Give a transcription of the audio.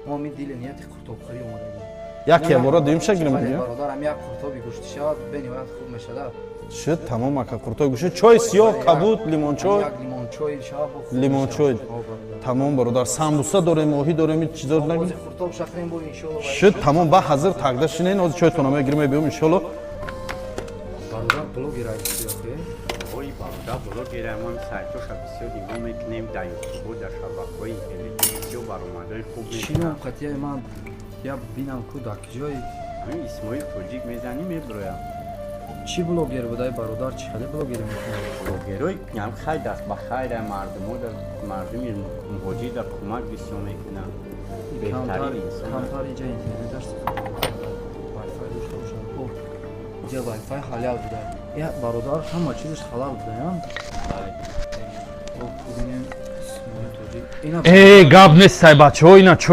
ما می دیل نیت خرطوبخوری اومده بود. یک بار دویم شکل میگه. برادرم یک خرطوبی گوشت شاد بنی وقت خوب میشه دا. شد تمام اکا قرطوی گوشه چای سیاه کبود لیمون چای. یک لیمون چای شاب. لیمون چای. تمام برادر سامبوسا داره ماهی داره می چیزا نگی. خرطوب شکرین بود ان شاء الله. شد تمام با حاضر تقدر شینین از چای تونم گیرم بیام ان شاء الله. برادر بلوگی رایستی آخه. وای برادر بلوگی رمان سایتوش بسیار دیگه میکنیم در یوتیوب در شبکه‌های تلویزیون برآمدهای خوب چی نام قطعی من یا بینم کودک جای همین اسمای کوچیک میزنیم میبرویم چی بلوگر بودای برادر چی خیلی بلوگر میکنه بلوگرای هم خیلی دست بخیر مردمو در مردمی مهاجی در کمک بسیار میکنن بهترین انسان کمتر اینجا اینترنت داشت وای فای داشته باشم او اینجا وای فای حلال بوده یا برادر همه چیزش حلال بوده یا او ببینیم اسمای توجی اینا ای گاب نیست بچه ها اینا چای